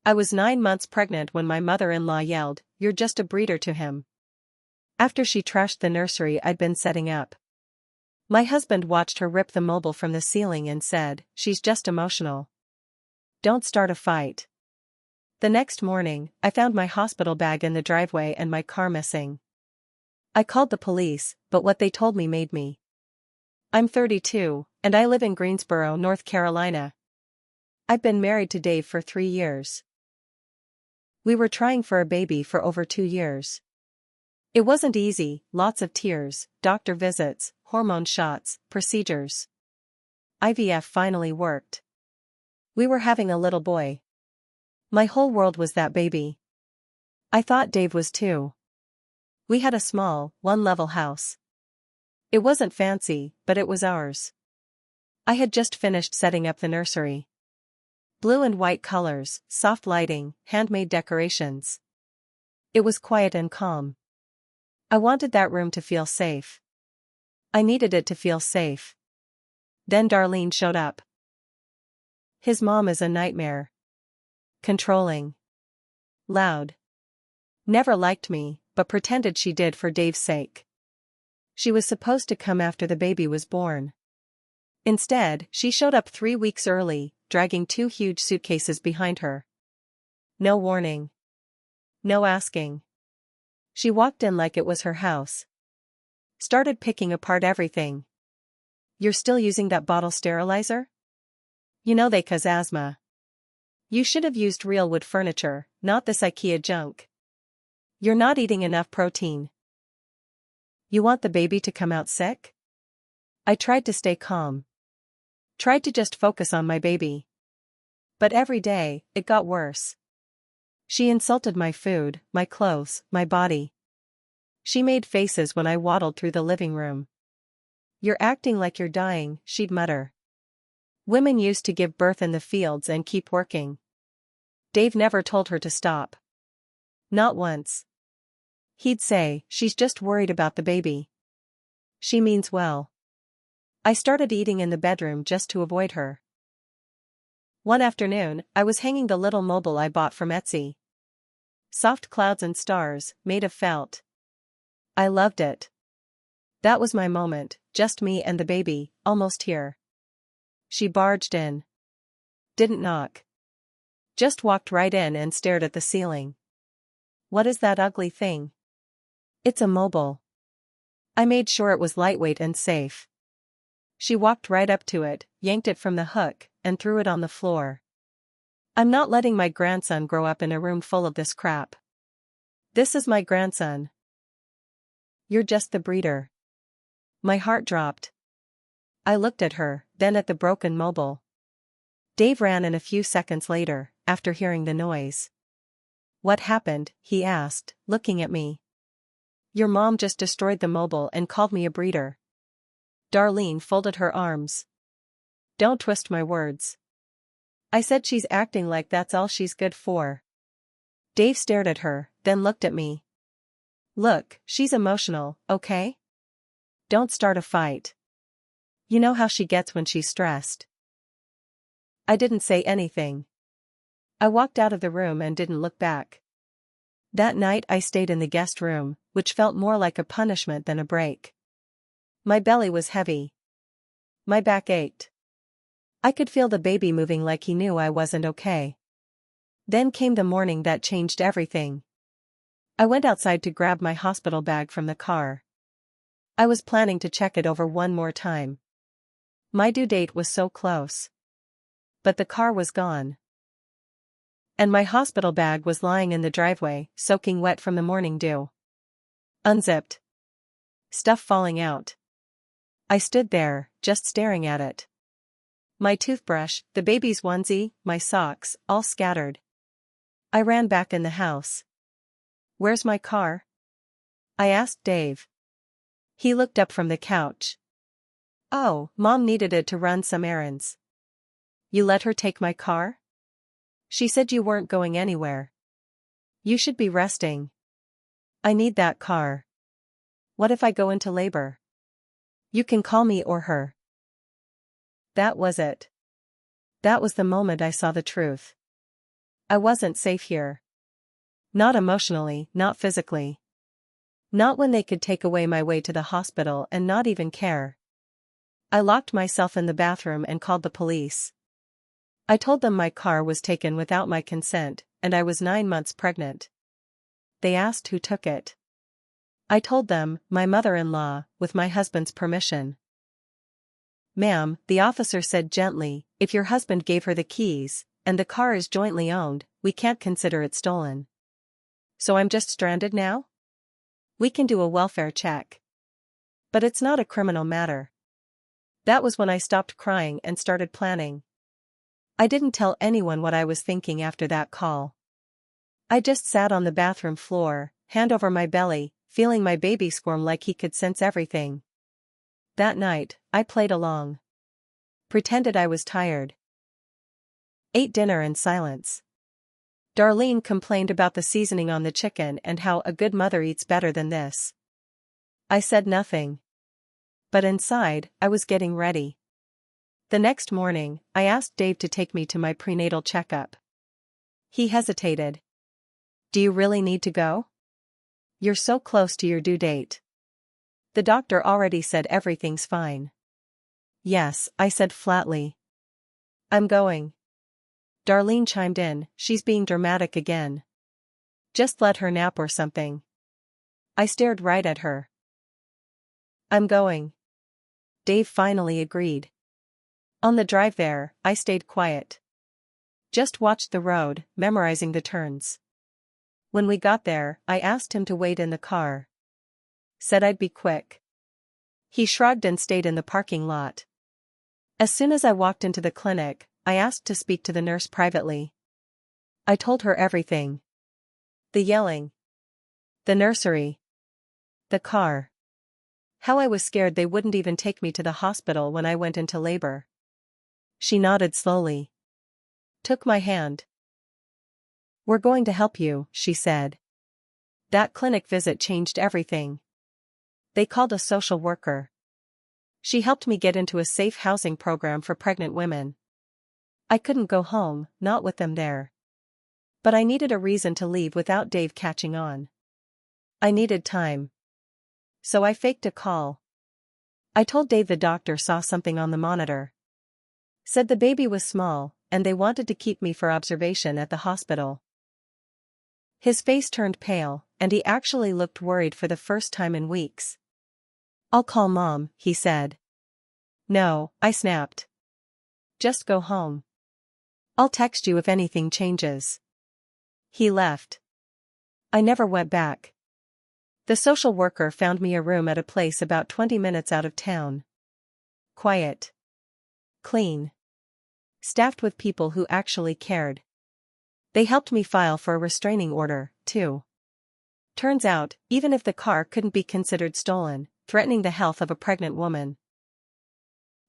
I was 9 months pregnant when my mother-in-law yelled, "You're just a breeder," to him. After she trashed the nursery I'd been setting up. My husband watched her rip the mobile from the ceiling and said, "She's just emotional. Don't start a fight." The next morning, I found my hospital bag in the driveway and my car missing. I called the police, but what they told me made me. I'm 32, and I live in Greensboro, North Carolina. I've been married to Dave for 3 years. We were trying for a baby for over 2 years. It wasn't easy, lots of tears, doctor visits, hormone shots, procedures. IVF finally worked. We were having a little boy. My whole world was that baby. I thought Dave was too. We had a small, one-level house. It wasn't fancy, but it was ours. I had just finished setting up the nursery. Blue and white colors, soft lighting, handmade decorations. It was quiet and calm. I wanted that room to feel safe. I needed it to feel safe. Then Darlene showed up. His mom is a nightmare. Controlling. Loud. Never liked me, but pretended she did for Dave's sake. She was supposed to come after the baby was born. Instead, she showed up 3 weeks early, dragging 2 huge suitcases behind her. No warning. No asking. She walked in like it was her house. Started picking apart everything. "You're still using that bottle sterilizer? You know they cause asthma. You should have used real wood furniture, not this IKEA junk. You're not eating enough protein. You want the baby to come out sick?" I tried to stay calm. Tried to just focus on my baby. But every day, it got worse. She insulted my food, my clothes, my body. She made faces when I waddled through the living room. "You're acting like you're dying," she'd mutter. Women used to give birth in the fields and keep working. Dave never told her to stop. Not once. He'd say, "She's just worried about the baby. She means well." I started eating in the bedroom just to avoid her. One afternoon, I was hanging the little mobile I bought from Etsy. Soft clouds and stars, made of felt. I loved it. That was my moment, just me and the baby, almost here. She barged in. Didn't knock. Just walked right in and stared at the ceiling. "What is that ugly thing?" "It's a mobile." I made sure it was lightweight and safe. She walked right up to it, yanked it from the hook, and threw it on the floor. "I'm not letting my grandson grow up in a room full of this crap. This is my grandson. You're just the breeder." My heart dropped. I looked at her, then at the broken mobile. Dave ran in a few seconds later, after hearing the noise. "What happened?" he asked, looking at me. "Your mom just destroyed the mobile and called me a breeder." Darlene folded her arms. "Don't twist my words. I said she's acting like that's all she's good for." Dave stared at her, then looked at me. "Look, she's emotional, okay? Don't start a fight. You know how she gets when she's stressed." I didn't say anything. I walked out of the room and didn't look back. That night I stayed in the guest room, which felt more like a punishment than a break. My belly was heavy. My back ached. I could feel the baby moving like he knew I wasn't okay. Then came the morning that changed everything. I went outside to grab my hospital bag from the car. I was planning to check it over one more time. My due date was so close. But the car was gone. And my hospital bag was lying in the driveway, soaking wet from the morning dew. Unzipped. Stuff falling out. I stood there, just staring at it. My toothbrush, the baby's onesie, my socks, all scattered. I ran back in the house. "Where's my car?" I asked Dave. He looked up from the couch. "Oh, Mom needed it to run some errands." "You let her take my car?" "She said you weren't going anywhere. You should be resting." "I need that car. What if I go into labor? You can call me or her." That was it. That was the moment I saw the truth. I wasn't safe here. Not emotionally, not physically. Not when they could take away my way to the hospital and not even care. I locked myself in the bathroom and called the police. I told them my car was taken without my consent, and I was 9 months pregnant. They asked who took it. I told them, my mother-in-law, with my husband's permission. Ma'am, the officer said gently, if your husband gave her the keys, and the car is jointly owned, we can't consider it stolen. So I'm just stranded now? We can do a welfare check. But it's not a criminal matter. That was when I stopped crying and started planning. I didn't tell anyone what I was thinking after that call. I just sat on the bathroom floor, hand over my belly, feeling my baby squirm like he could sense everything. That night, I played along. Pretended I was tired. Ate dinner in silence. Darlene complained about the seasoning on the chicken and how a good mother eats better than this. I said nothing. But inside, I was getting ready. The next morning, I asked Dave to take me to my prenatal checkup. He hesitated. Do you really need to go? You're so close to your due date. The doctor already said everything's fine. Yes, I said flatly. I'm going. Darlene chimed in, she's being dramatic again. Just let her nap or something. I stared right at her. I'm going. Dave finally agreed. On the drive there, I stayed quiet. Just watched the road, memorizing the turns. When we got there, I asked him to wait in the car. Said I'd be quick. He shrugged and stayed in the parking lot. As soon as I walked into the clinic, I asked to speak to the nurse privately. I told her everything. The yelling. The nursery. The car. How I was scared they wouldn't even take me to the hospital when I went into labor. She nodded slowly. Took my hand. We're going to help you, she said. That clinic visit changed everything. They called a social worker. She helped me get into a safe housing program for pregnant women. I couldn't go home, not with them there. But I needed a reason to leave without Dave catching on. I needed time. So I faked a call. I told Dave the doctor saw something on the monitor. Said the baby was small, and they wanted to keep me for observation at the hospital. His face turned pale, and he actually looked worried for the first time in weeks. I'll call Mom, he said. No, I snapped. Just go home. I'll text you if anything changes. He left. I never went back. The social worker found me a room at a place about 20 minutes out of town. Quiet. Clean. Staffed with people who actually cared. They helped me file for a restraining order, too. Turns out, even if the car couldn't be considered stolen, threatening the health of a pregnant woman,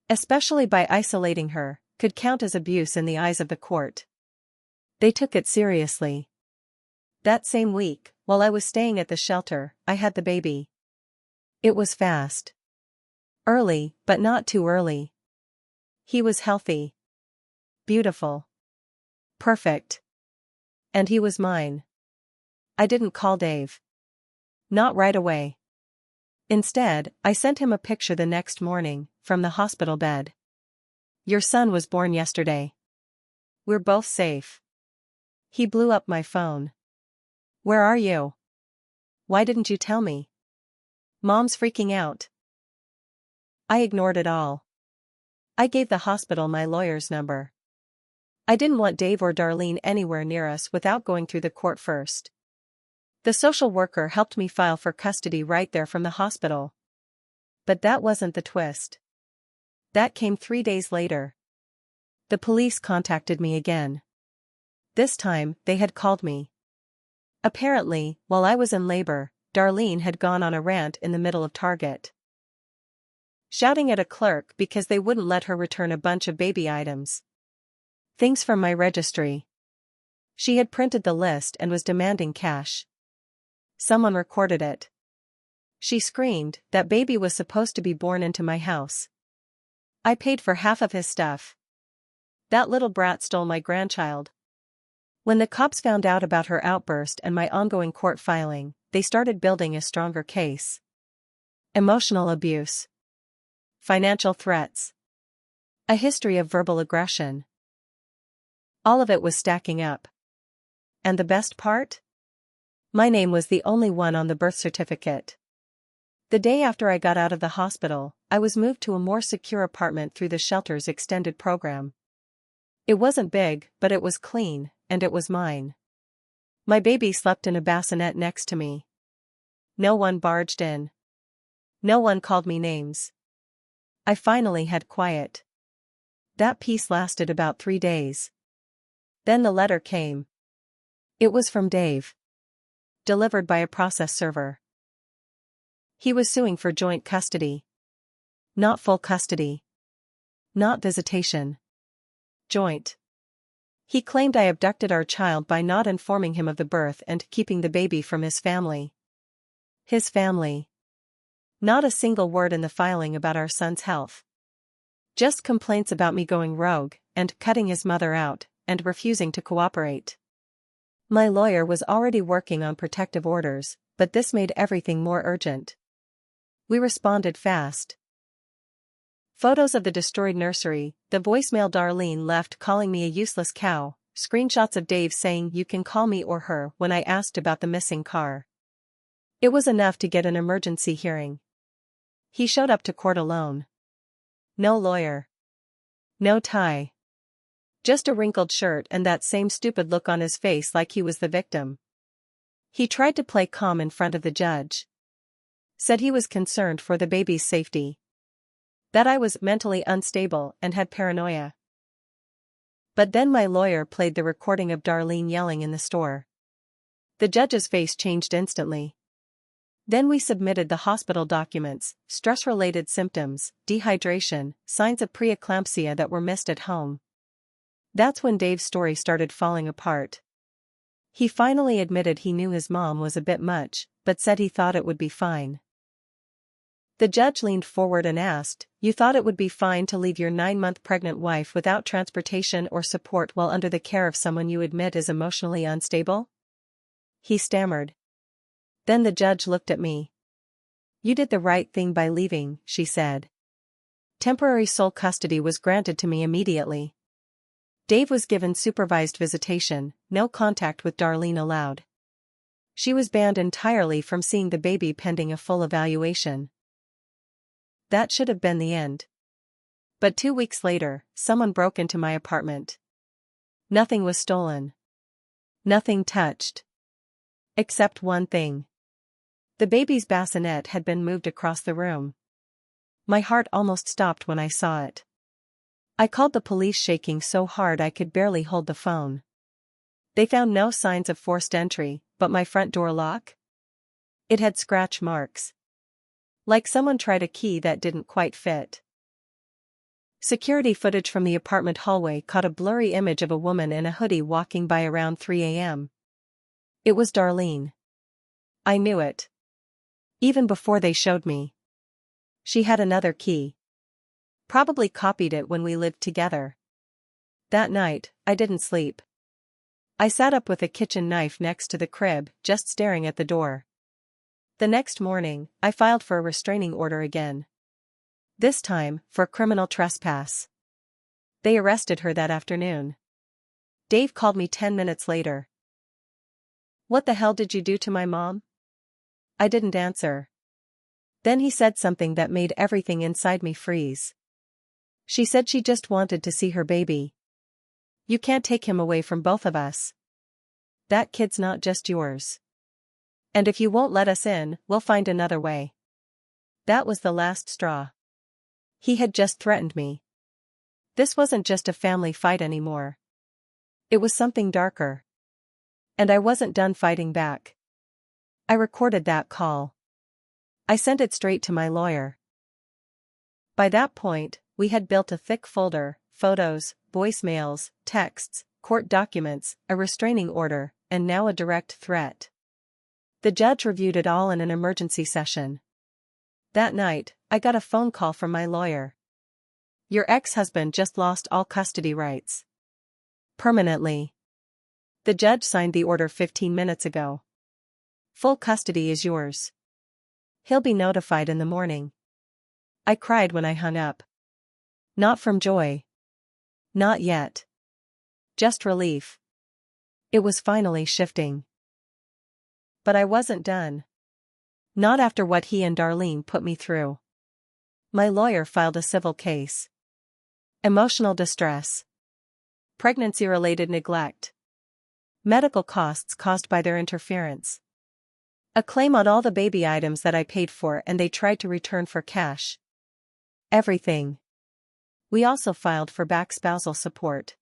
especially by isolating her, could count as abuse in the eyes of the court. They took it seriously. That same week, while I was staying at the shelter, I had the baby. It was fast. Early, but not too early. He was healthy. Beautiful. Perfect. And he was mine. I didn't call Dave. Not right away. Instead, I sent him a picture the next morning, from the hospital bed. Your son was born yesterday. We're both safe. He blew up my phone. Where are you? Why didn't you tell me? Mom's freaking out. I ignored it all. I gave the hospital my lawyer's number. I didn't want Dave or Darlene anywhere near us without going through the court first. The social worker helped me file for custody right there from the hospital. But that wasn't the twist. That came 3 days later. The police contacted me again. This time, they had called me. Apparently, while I was in labor, Darlene had gone on a rant in the middle of Target, shouting at a clerk because they wouldn't let her return a bunch of baby items. Things from my registry. She had printed the list and was demanding cash. Someone recorded it. She screamed that baby was supposed to be born into my house. I paid for half of his stuff. That little brat stole my grandchild. When the cops found out about her outburst and my ongoing court filing, they started building a stronger case. Emotional abuse. Financial threats. A history of verbal aggression. All of it was stacking up. And the best part? My name was the only one on the birth certificate. The day after I got out of the hospital, I was moved to a more secure apartment through the shelter's extended program. It wasn't big, but it was clean, and it was mine. My baby slept in a bassinet next to me. No one barged in. No one called me names. I finally had quiet. That peace lasted about 3 days. Then the letter came. It was from Dave. Delivered by a process server. He was suing for joint custody. Not full custody. Not visitation. Joint. He claimed I abducted our child by not informing him of the birth and keeping the baby from his family. His family. Not a single word in the filing about our son's health. Just complaints about me going rogue, and cutting his mother out, and refusing to cooperate. My lawyer was already working on protective orders, but this made everything more urgent. We responded fast. Photos of the destroyed nursery, the voicemail Darlene left calling me a useless cow, screenshots of Dave saying you can call me or her when I asked about the missing car. It was enough to get an emergency hearing. He showed up to court alone. No lawyer. No tie. Just a wrinkled shirt and that same stupid look on his face like he was the victim. He tried to play calm in front of the judge. Said he was concerned for the baby's safety. That I was mentally unstable and had paranoia. But then my lawyer played the recording of Darlene yelling in the store. The judge's face changed instantly. Then we submitted the hospital documents, stress-related symptoms, dehydration, signs of preeclampsia that were missed at home. That's when Dave's story started falling apart. He finally admitted he knew his mom was a bit much, but said he thought it would be fine. The judge leaned forward and asked, "You thought it would be fine to leave your 9-month pregnant wife without transportation or support while under the care of someone you admit is emotionally unstable?" He stammered. Then the judge looked at me. "You did the right thing by leaving," she said. Temporary sole custody was granted to me immediately. Dave was given supervised visitation, no contact with Darlene allowed. She was banned entirely from seeing the baby pending a full evaluation. That should have been the end. But 2 weeks later, someone broke into my apartment. Nothing was stolen. Nothing touched. Except one thing. The baby's bassinet had been moved across the room. My heart almost stopped when I saw it. I called the police shaking so hard I could barely hold the phone. They found no signs of forced entry, but my front door lock? It had scratch marks. Like someone tried a key that didn't quite fit. Security footage from the apartment hallway caught a blurry image of a woman in a hoodie walking by around 3 a.m. It was Darlene. I knew it. Even before they showed me. She had another key. Probably copied it when we lived together. That night, I didn't sleep. I sat up with a kitchen knife next to the crib, just staring at the door. The next morning, I filed for a restraining order again. This time, for criminal trespass. They arrested her that afternoon. Dave called me 10 minutes later. "What the hell did you do to my mom?" I didn't answer. Then he said something that made everything inside me freeze. She said she just wanted to see her baby. "You can't take him away from both of us. That kid's not just yours. And if you won't let us in, we'll find another way." That was the last straw. He had just threatened me. This wasn't just a family fight anymore. It was something darker. And I wasn't done fighting back. I recorded that call. I sent it straight to my lawyer. By that point, we had built a thick folder: photos, voicemails, texts, court documents, a restraining order, and now a direct threat. The judge reviewed it all in an emergency session. That night, I got a phone call from my lawyer. "Your ex-husband just lost all custody rights. Permanently. The judge signed the order 15 minutes ago. Full custody is yours. He'll be notified in the morning. I cried when I hung up. Not from joy. Not yet. Just relief. It was finally shifting. But I wasn't done. Not after what he and Darlene put me through. My lawyer filed a civil case. Emotional distress. Pregnancy-related neglect. Medical costs caused by their interference. A claim on all the baby items that I paid for and they tried to return for cash. Everything. We also filed for back spousal support.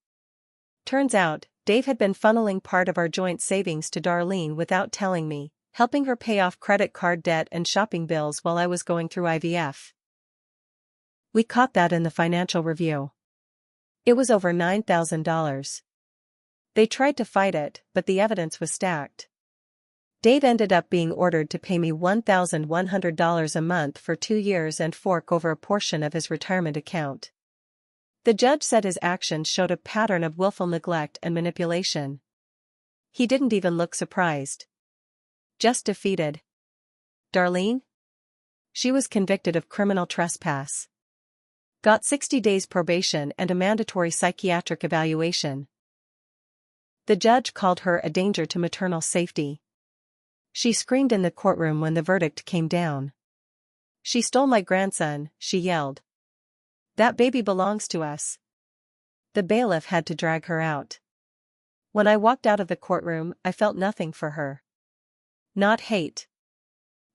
Turns out, Dave had been funneling part of our joint savings to Darlene without telling me, helping her pay off credit card debt and shopping bills while I was going through IVF. We caught that in the financial review. It was over $9,000. They tried to fight it, but the evidence was stacked. Dave ended up being ordered to pay me $1,100 a month for 2 years and fork over a portion of his retirement account. The judge said his actions showed a pattern of willful neglect and manipulation. He didn't even look surprised. Just defeated. Darlene? She was convicted of criminal trespass. Got 60 days probation and a mandatory psychiatric evaluation. The judge called her a danger to maternal safety. She screamed in the courtroom when the verdict came down. She stole my grandson, she yelled. That baby belongs to us. The bailiff had to drag her out. When I walked out of the courtroom, I felt nothing for her. Not hate.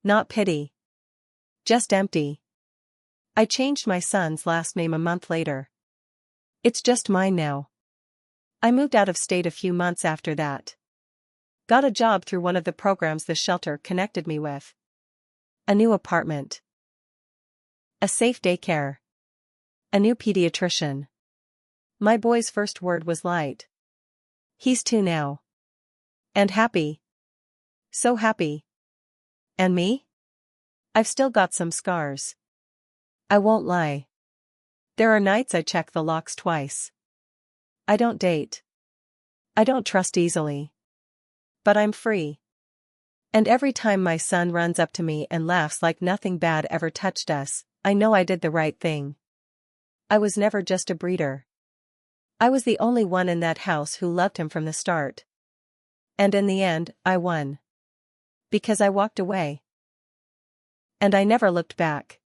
Not pity. Just empty. I changed my son's last name a month later. It's just mine now. I moved out of state a few months after that. Got a job through one of the programs the shelter connected me with. A new apartment. A safe daycare. A new pediatrician. My boy's first word was light. He's 2 now. And happy. So happy. And me? I've still got some scars. I won't lie. There are nights I check the locks twice. I don't date. I don't trust easily. But I'm free. And every time my son runs up to me and laughs like nothing bad ever touched us, I know I did the right thing. I was never just a breeder. I was the only one in that house who loved him from the start. And in the end, I won. Because I walked away. And I never looked back.